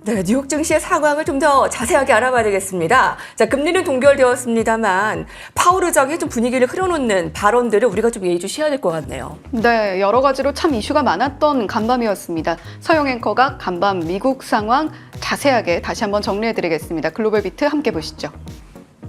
네, 뉴욕 증시의 상황을 좀 더 자세하게 알아봐야 되겠습니다. 자, 금리는 동결되었습니다만 파월 의장이 좀 분위기를 흐려놓는 발언들을 우리가 좀 예의주시해야 될 것 같네요. 네, 여러 가지로 참 이슈가 많았던 간밤이었습니다. 서영 앵커가 간밤 미국 상황 자세하게 다시 한번 정리해드리겠습니다. 글로벌 비트 함께 보시죠.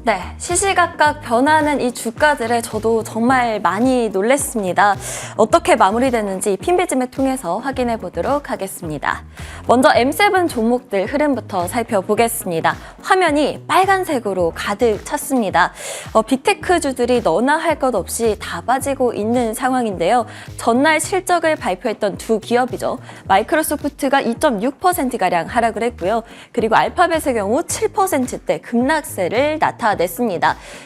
네, 시시각각 변하는 이 주가들에 저도 정말 많이 놀랐습니다. 어떻게 마무리되는지 핀비즘을 통해서 확인해 보도록 하겠습니다. 먼저 M7 종목들 흐름부터 살펴보겠습니다. 화면이 빨간색으로 가득 찼습니다. 빅테크주들이 너나 할 것 없이 다 빠지고 있는 상황인데요. 전날 실적을 발표했던 두 기업이죠. 마이크로소프트가 2.6%가량 하락을 했고요. 그리고 알파벳의 경우 7%대 급락세를 나타냈습니다.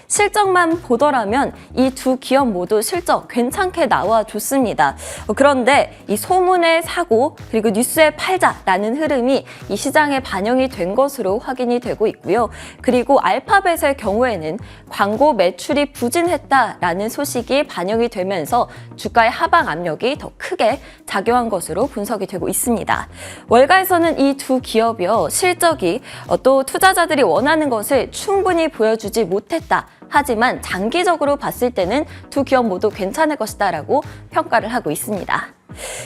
실적만 보더라면 이 두 기업 모두 실적 괜찮게 나와줬습니다. 그런데 이 소문의 사고 그리고 뉴스의 팔자라는 흐름이 이 시장에 반영이 된 것으로 확인이 되고 있고요. 그리고 알파벳의 경우에는 광고 매출이 부진했다라는 소식이 반영이 되면서 주가의 하방 압력이 더 크게 작용한 것으로 분석이 되고 있습니다. 월가에서는 이 두 기업이요, 실적이 또 투자자들이 원하는 것을 충분히 보여주지 못했다. 하지만 장기적으로 봤을 때는 두 기업 모두 괜찮을 것이다라고 평가를 하고 있습니다.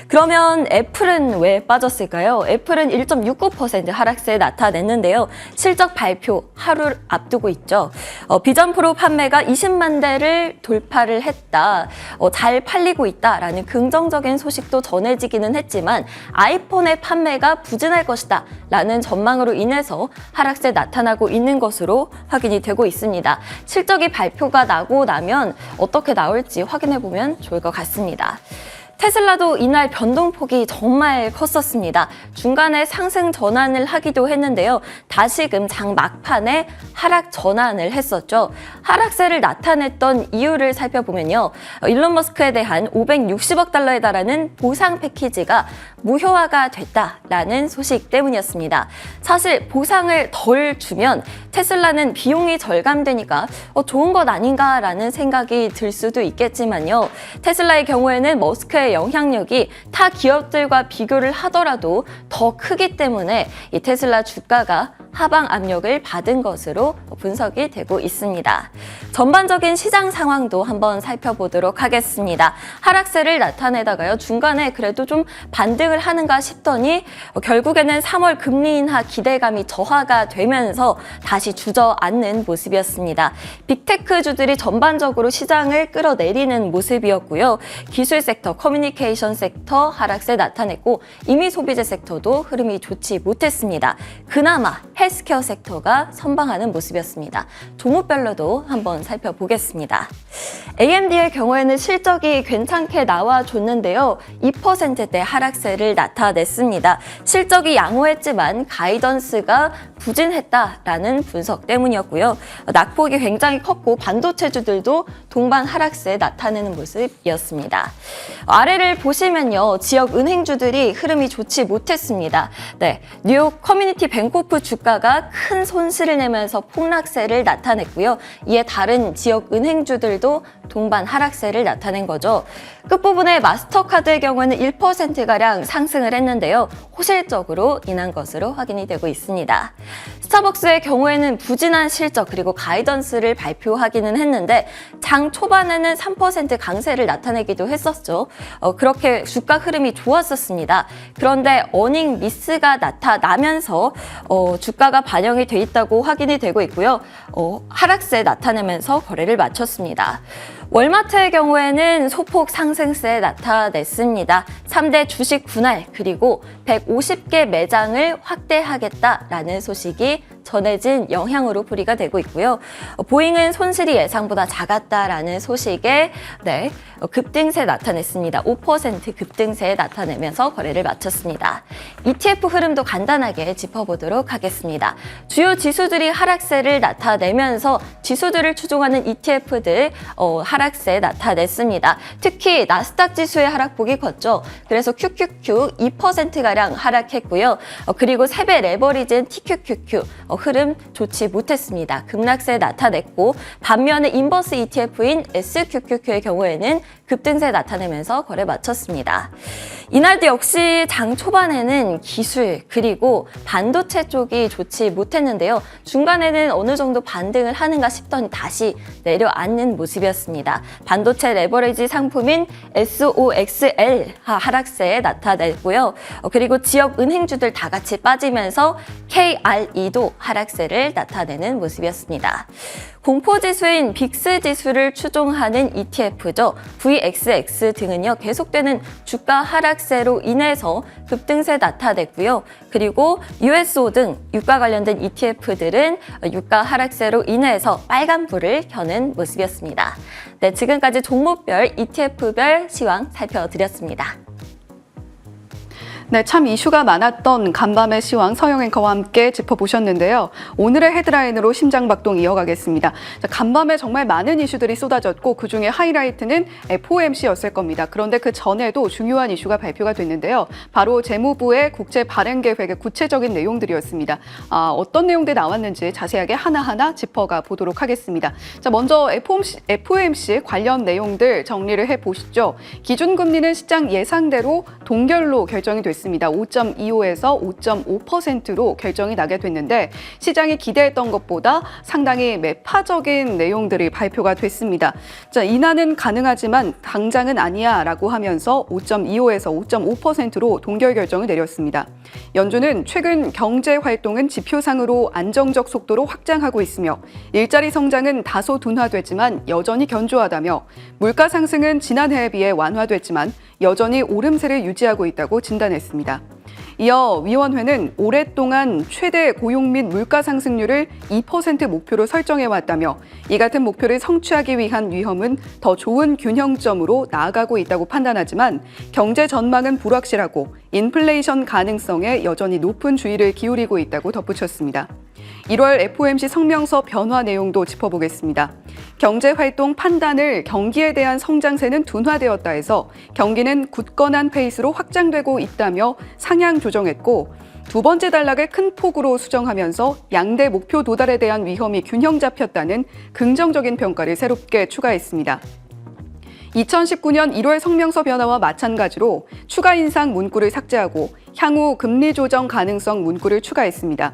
그러면 애플은 왜 빠졌을까요? 애플은 1.69% 하락세 나타냈는데요. 실적 발표 하루 앞두고 있죠. 비전 프로 판매가 20만 대를 돌파를 했다. 잘 팔리고 있다라는 긍정적인 소식도 전해지기는 했지만 아이폰의 판매가 부진할 것이다 라는 전망으로 인해서 하락세 나타나고 있는 것으로 확인이 되고 있습니다. 실적이 발표가 나고 나면 어떻게 나올지 확인해보면 좋을 것 같습니다. 테슬라도 이날 변동폭이 정말 컸었습니다. 중간에 상승 전환을 하기도 했는데요. 다시금 장 막판에 하락 전환을 했었죠. 하락세를 나타냈던 이유를 살펴보면요. 일론 머스크에 대한 560억 달러에 달하는 보상 패키지가 무효화가 됐다라는 소식 때문이었습니다. 사실 보상을 덜 주면 테슬라는 비용이 절감되니까 좋은 것 아닌가라는 생각이 들 수도 있겠지만요. 테슬라의 경우에는 머스크의 영향력이 타 기업들과 비교를 하더라도 더 크기 때문에 이 테슬라 주가가 하방 압력을 받은 것으로 분석이 되고 있습니다. 전반적인 시장 상황도 한번 살펴보도록 하겠습니다. 하락세를 나타내다가요, 중간에 그래도 좀 반등을 하는가 싶더니 결국에는 3월 금리 인하 기대감이 저하가 되면서 다시 주저앉는 모습이었습니다. 빅테크주들이 전반적으로 시장을 끌어내리는 모습이었고요. 기술 섹터, 커뮤니케이션 섹터 하락세 나타냈고 이미 소비재 섹터도 흐름이 좋지 못했습니다. 그나마 헬스케어 섹터가 선방하는 모습이었습니다. 종목별로도 한번 살펴보겠습니다. AMD의 경우에는 실적이 괜찮게 나와줬는데요. 2%대 하락세를 나타냈습니다. 실적이 양호했지만 가이던스가 부진했다라는 분석 때문이었고요. 낙폭이 굉장히 컸고 반도체주들도 동반 하락세 나타내는 모습이었습니다. 아래를 보시면요. 지역 은행주들이 흐름이 좋지 못했습니다. 네, 뉴욕 커뮤니티 뱅코프 주가가 큰 손실을 내면서 폭락세를 나타냈고요. 이에 다른 지역 은행주들도 동반 하락세를 나타낸 거죠. 끝부분에 마스터카드의 경우에는 1%가량 상승을 했는데요. 호실적으로 인한 것으로 확인이 되고 있습니다. 스타벅스의 경우에는 부진한 실적 그리고 가이던스를 발표하기는 했는데 장 초반에는 3% 강세를 나타내기도 했었죠. 그렇게 주가 흐름이 좋았었습니다. 그런데 어닝 미스가 나타나면서 주가가 반영이 돼 있다고 확인이 되고 있고요. 하락세 나타내면서 거래를 마쳤습니다. 월마트의 경우에는 소폭 상승세 나타냈습니다. 3대 주식 분할 그리고 150개 매장을 확대하겠다라는 소식이 전해진 영향으로 풀이가 되고 있고요. 보잉은 손실이 예상보다 작았다라는 소식에 급등세 나타냈습니다. 5% 급등세 나타내면서 거래를 마쳤습니다. ETF 흐름도 간단하게 짚어보도록 하겠습니다. 주요 지수들이 하락세를 나타내면서 지수들을 추종하는 ETF들 하락세 나타냈습니다. 특히 나스닥 지수의 하락폭이 컸죠. 그래서 QQQ 2%가량 하락했고요. 그리고 3배 레버리지인 TQQQ 흐름 좋지 못했습니다. 급락세 나타냈고 반면에 인버스 ETF인 SQQQ의 경우에는 급등세 나타내면서 거래 마쳤습니다. 이날도 역시 장 초반에는 기술 그리고 반도체 쪽이 좋지 못했는데요. 중간에는 어느 정도 반등을 하는가 싶더니 다시 내려앉는 모습이었습니다. 반도체 레버리지 상품인 SOXL 하락세 나타냈고요. 그리고 지역 은행주들 다 같이 빠지면서 KRE도 하락세를 나타내는 모습이었습니다. 공포지수인 빅스 지수를 추종하는 ETF죠. VXX 등은요, 계속되는 주가 하락세로 인해서 급등세 나타냈고요. 그리고 USO 등 유가 관련된 ETF들은 유가 하락세로 인해서 빨간불을 켜는 모습이었습니다. 네, 지금까지 종목별 ETF별 시황 살펴드렸습니다. 네, 참 이슈가 많았던 간밤의 시황 서영 앵커와 함께 짚어보셨는데요. 오늘의 헤드라인으로 심장박동 이어가겠습니다. 자, 간밤에 정말 많은 이슈들이 쏟아졌고 그중에 하이라이트는 FOMC였을 겁니다. 그런데 그 전에도 중요한 이슈가 발표가 됐는데요. 바로 재무부의 국채 발행 계획의 구체적인 내용들이었습니다. 어떤 내용들이 나왔는지 자세하게 하나하나 짚어가 보도록 하겠습니다. 자, 먼저 FOMC 관련 내용들 정리를 해보시죠. 기준금리는 시장 예상대로 동결로 결정이 됐습니다. 5.25에서 5.5%로 결정이 나게 됐는데 시장이 기대했던 것보다 상당히 매파적인 내용들이 발표가 됐습니다. 자, 인하는 가능하지만 당장은 아니야 라고 하면서 5.25에서 5.5%로 동결 결정을 내렸습니다. 연준은 최근 경제 활동은 지표상으로 안정적 속도로 확장하고 있으며 일자리 성장은 다소 둔화됐지만 여전히 견조하다며 물가 상승은 지난해에 비해 완화됐지만 여전히 오름세를 유지하고 있다고 진단했습니다. 이어 위원회는 오랫동안 최대 고용 및 물가 상승률을 2% 목표로 설정해왔다며 이 같은 목표를 성취하기 위한 위험은 더 좋은 균형점으로 나아가고 있다고 판단하지만 경제 전망은 불확실하고 인플레이션 가능성에 여전히 높은 주의를 기울이고 있다고 덧붙였습니다. 1월 FOMC 성명서 변화 내용도 짚어보겠습니다. 경제활동 판단을 경기에 대한 성장세는 둔화되었다 해서 경기는 굳건한 페이스로 확장되고 있다며 상향 조정했고 두 번째 단락을 큰 폭으로 수정하면서 양대 목표 도달에 대한 위험이 균형 잡혔다는 긍정적인 평가를 새롭게 추가했습니다. 2019년 1월 성명서 변화와 마찬가지로 추가 인상 문구를 삭제하고 향후 금리 조정 가능성 문구를 추가했습니다.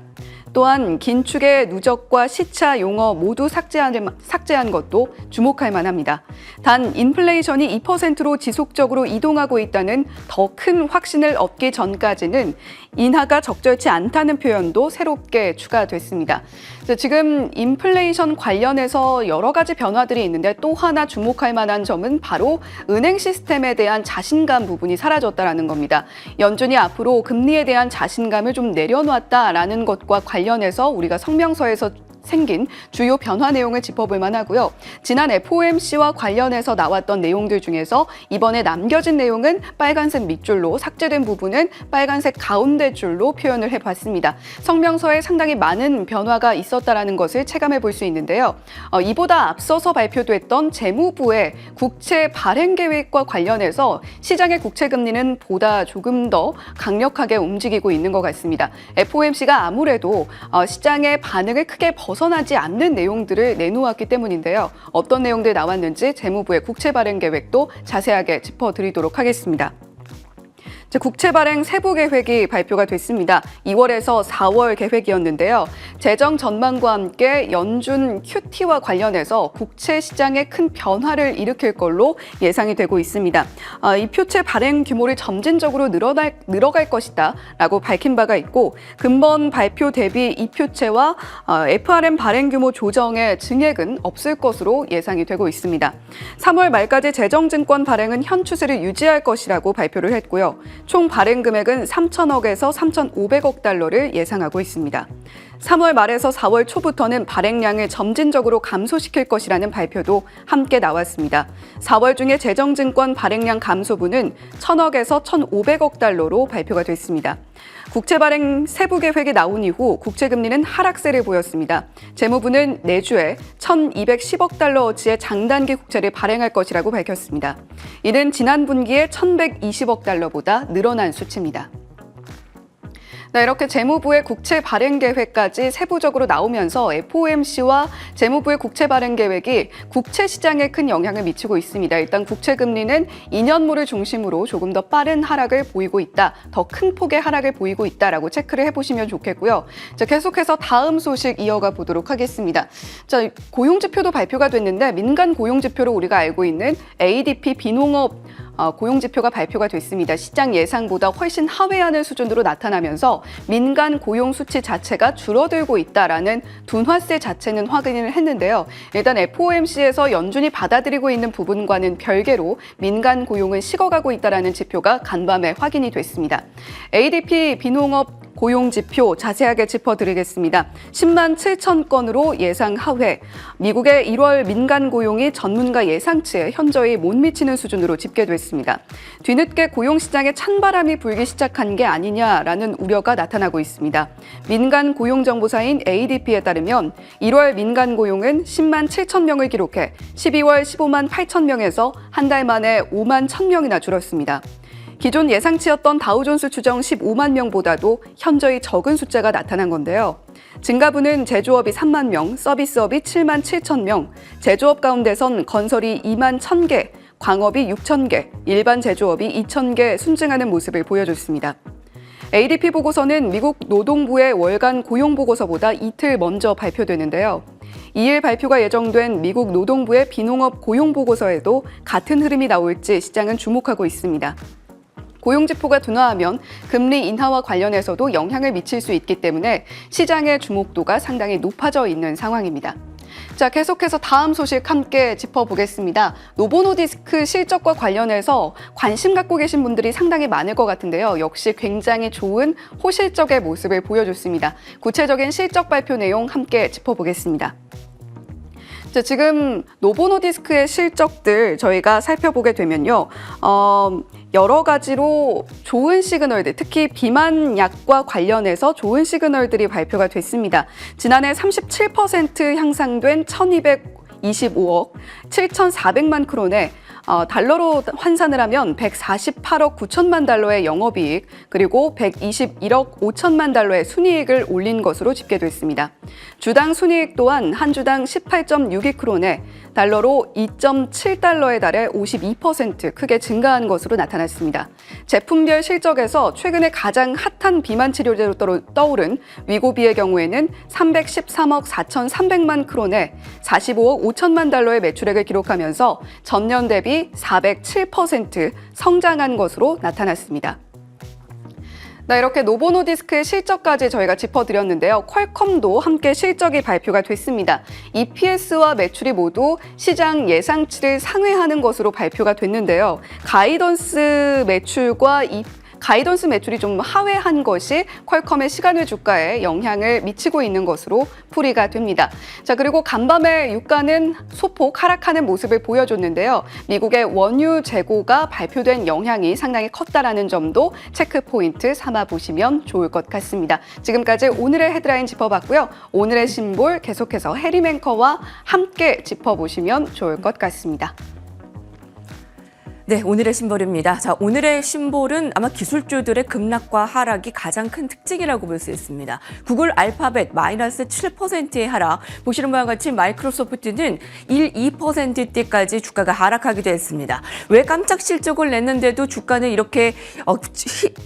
또한 긴축의 누적과 시차 용어 모두 삭제한 것도 주목할 만합니다. 단 인플레이션이 2%로 지속적으로 이동하고 있다는 더 큰 확신을 얻기 전까지는 인하가 적절치 않다는 표현도 새롭게 추가됐습니다. 지금 인플레이션 관련해서 여러 가지 변화들이 있는데 또 하나 주목할 만한 점은 바로 은행 시스템에 대한 자신감 부분이 사라졌다는 겁니다. 연준이 앞으로 금리에 대한 자신감을 좀 내려놨다라는 것과 관련해서 우리가 성명서에서 생긴 주요 변화 내용을 짚어볼 만하고요. 지난 FOMC와 관련해서 나왔던 내용들 중에서 이번에 남겨진 내용은 빨간색 밑줄로 삭제된 부분은 빨간색 가운데 줄로 표현을 해봤습니다. 성명서에 상당히 많은 변화가 있었다는 것을 체감해 볼 수 있는데요. 이보다 앞서서 발표됐던 재무부의 국채 발행 계획과 관련해서 시장의 국채 금리는 보다 조금 더 강력하게 움직이고 있는 것 같습니다. FOMC가 아무래도 시장의 반응을 크게 벗어나지 않는 내용들을 내놓았기 때문인데요. 어떤 내용들이 나왔는지 재무부의 국채 발행 계획도 자세하게 짚어드리도록 하겠습니다. 국채 발행 세부 계획이 발표가 됐습니다. 2월에서 4월 계획이었는데요. 재정 전망과 함께 연준 QT와 관련해서 국채 시장에 큰 변화를 일으킬 걸로 예상이 되고 있습니다. 이 표채 발행 규모를 점진적으로 늘어갈 것이다 라고 밝힌 바가 있고 근본 발표 대비 이 표채와 FRM 발행 규모 조정의 증액은 없을 것으로 예상이 되고 있습니다. 3월 말까지 재정증권 발행은 현 추세를 유지할 것이라고 발표를 했고요. 총 발행 금액은 3,000억에서 3,500억 달러를 예상하고 있습니다. 3월 말에서 4월 초부터는 발행량을 점진적으로 감소시킬 것이라는 발표도 함께 나왔습니다. 4월 중에 재정증권 발행량 감소분은 1,000억에서 1,500억 달러로 발표가 됐습니다. 국채 발행 세부 계획이 나온 이후 국채 금리는 하락세를 보였습니다. 재무부는 내주에 1,210억 달러어치의 장단기 국채를 발행할 것이라고 밝혔습니다. 이는 지난 분기에 1,120억 달러보다 늘어난 수치입니다. 네, 이렇게 재무부의 국채 발행 계획까지 세부적으로 나오면서 FOMC와 재무부의 국채 발행 계획이 국채 시장에 큰 영향을 미치고 있습니다. 일단 국채 금리는 2년물을 중심으로 조금 더 빠른 하락을 보이고 있다, 더 큰 폭의 하락을 보이고 있다라고 체크를 해보시면 좋겠고요. 자, 계속해서 다음 소식 이어가 보도록 하겠습니다. 자, 고용 지표도 발표가 됐는데 민간 고용 지표로 우리가 알고 있는 ADP 비농업 고용 지표가 발표가 됐습니다. 시장 예상보다 훨씬 하회하는 수준으로 나타나면서 민간 고용 수치 자체가 줄어들고 있다라는 둔화세 자체는 확인을 했는데요. 일단 FOMC에서 연준이 받아들이고 있는 부분과는 별개로 민간 고용은 식어가고 있다라는 지표가 간밤에 확인이 됐습니다. ADP 비농업 고용 지표 자세하게 짚어드리겠습니다. 10만 7천 건으로 예상 하회. 미국의 1월 민간 고용이 전문가 예상치에 현저히 못 미치는 수준으로 집계됐습니다. 뒤늦게 고용 시장에 찬바람이 불기 시작한 게 아니냐라는 우려가 나타나고 있습니다. 민간 고용 정보사인 ADP에 따르면 1월 민간 고용은 10만 7천 명을 기록해 12월 15만 8천 명에서 한 달 만에 5만 1천 명이나 줄었습니다. 기존 예상치였던 다우존스 추정 15만 명보다도 현저히 적은 숫자가 나타난 건데요. 증가분은 제조업이 3만 명, 서비스업이 7만 7천 명, 제조업 가운데선 건설이 2만 1,000개, 광업이 6천 개, 일반 제조업이 2천 개 순증하는 모습을 보여줬습니다. ADP 보고서는 미국 노동부의 월간 고용 보고서보다 이틀 먼저 발표되는데요. 2일 발표가 예정된 미국 노동부의 비농업 고용 보고서에도 같은 흐름이 나올지 시장은 주목하고 있습니다. 고용지표가 둔화하면 금리 인하와 관련해서도 영향을 미칠 수 있기 때문에 시장의 주목도가 상당히 높아져 있는 상황입니다. 자, 계속해서 다음 소식 함께 짚어보겠습니다. 노보노디스크 실적과 관련해서 관심 갖고 계신 분들이 상당히 많을 것 같은데요. 역시 굉장히 좋은 호실적의 모습을 보여줬습니다. 구체적인 실적 발표 내용 함께 짚어보겠습니다. 자, 지금 노보노디스크의 실적들 저희가 살펴보게 되면요. 여러 가지로 좋은 시그널들, 특히 비만약과 관련해서 좋은 시그널들이 발표가 됐습니다. 지난해 37% 향상된 1,225억 7,400만 크론에 달러로 환산을 하면 148억 9천만 달러의 영업이익, 그리고 121억 5천만 달러의 순이익을 올린 것으로 집계됐습니다. 주당 순이익 또한 한 주당 18.62크론에 달러로 2.7달러에 달해 52% 크게 증가한 것으로 나타났습니다. 제품별 실적에서 최근에 가장 핫한 비만 치료제로 떠오른 위고비의 경우에는 313억 4,300만 크론에 45억 5천만 달러의 매출액을 기록하면서 전년 대비 407% 성장한 것으로 나타났습니다. 네, 이렇게 노보노디스크의 실적까지 저희가 짚어드렸는데요. 퀄컴도 함께 실적이 발표가 됐습니다. EPS와 매출이 모두 시장 예상치를 상회하는 것으로 발표가 됐는데요. 가이던스 매출이 좀 하회한 것이 퀄컴의 시간외 주가에 영향을 미치고 있는 것으로 풀이가 됩니다. 자, 그리고 간밤에 유가는 소폭 하락하는 모습을 보여줬는데요. 미국의 원유 재고가 발표된 영향이 상당히 컸다라는 점도 체크 포인트 삼아 보시면 좋을 것 같습니다. 지금까지 오늘의 헤드라인 짚어봤고요. 오늘의 심볼 계속해서 해리맨커와 함께 짚어보시면 좋을 것 같습니다. 네, 오늘의 심볼입니다. 자, 오늘의 심볼은 아마 기술주들의 급락과 하락이 가장 큰 특징이라고 볼 수 있습니다. 구글 알파벳 마이너스 7%의 하락, 보시는 바와 같이 마이크로소프트는 2%대까지 주가가 하락하기도 했습니다. 왜 깜짝 실적을 냈는데도 주가는 이렇게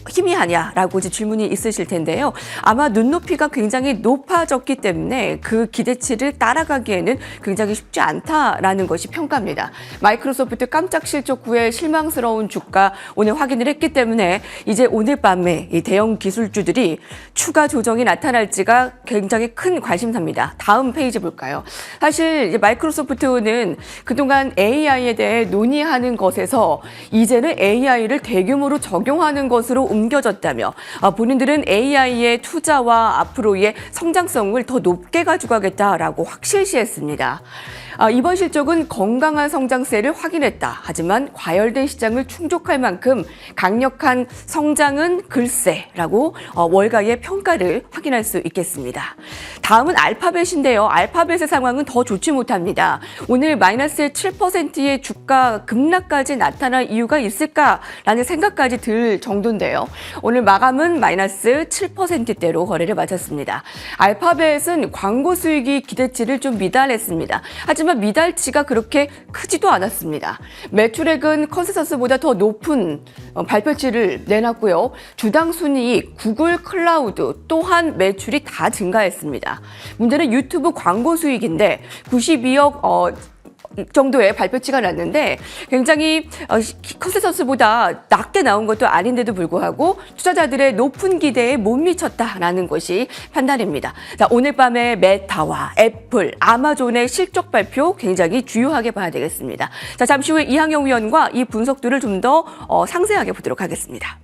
희미하냐라고 질문이 있으실 텐데요. 아마 눈높이가 굉장히 높아졌기 때문에 그 기대치를 따라가기에는 굉장히 쉽지 않다라는 것이 평가입니다. 마이크로소프트 깜짝 실적 후에 실망스러운 주가 오늘 확인을 했기 때문에 이제 오늘 밤에 이 대형 기술주들이 추가 조정이 나타날지가 굉장히 큰 관심사입니다. 다음 페이지 볼까요? 사실 마이크로소프트는 그동안 AI에 대해 논의하는 것에서 이제는 AI를 대규모로 적용하는 것으로 옮겨졌다며 본인들은 AI의 투자와 앞으로의 성장성을 더 높게 가져가겠다라고 확실시했습니다. 이번 실적은 건강한 성장세를 확인했다. 하지만 과열된 시장을 충족할 만큼 강력한 성장은 글쎄라고 월가의 평가를 확인할 수 있겠습니다. 다음은 알파벳인데요. 알파벳의 상황은 더 좋지 못합니다. 오늘 마이너스 7%의 주가 급락까지 나타날 이유가 있을까라는 생각까지 들 정도인데요. 오늘 마감은 마이너스 7%대로 거래를 마쳤습니다. 알파벳은 광고 수익이 기대치를 좀 미달했습니다. 하지만 미달치가 그렇게 크지도 않았습니다. 매출액은 컨센서스보다 더 높은 발표치를 내놨고요. 주당 순이익, 구글 클라우드 또한 매출이 다 증가했습니다. 문제는 유튜브 광고 수익인데 92억 정도의 발표치가 났는데 굉장히 컨센서스보다 낮게 나온 것도 아닌데도 불구하고 투자자들의 높은 기대에 못 미쳤다라는 것이 판단입니다. 자, 오늘 밤에 메타와 애플, 아마존의 실적 발표 굉장히 주요하게 봐야 되겠습니다. 자, 잠시 후에 이항영 위원과 이 분석들을 좀 더 상세하게 보도록 하겠습니다.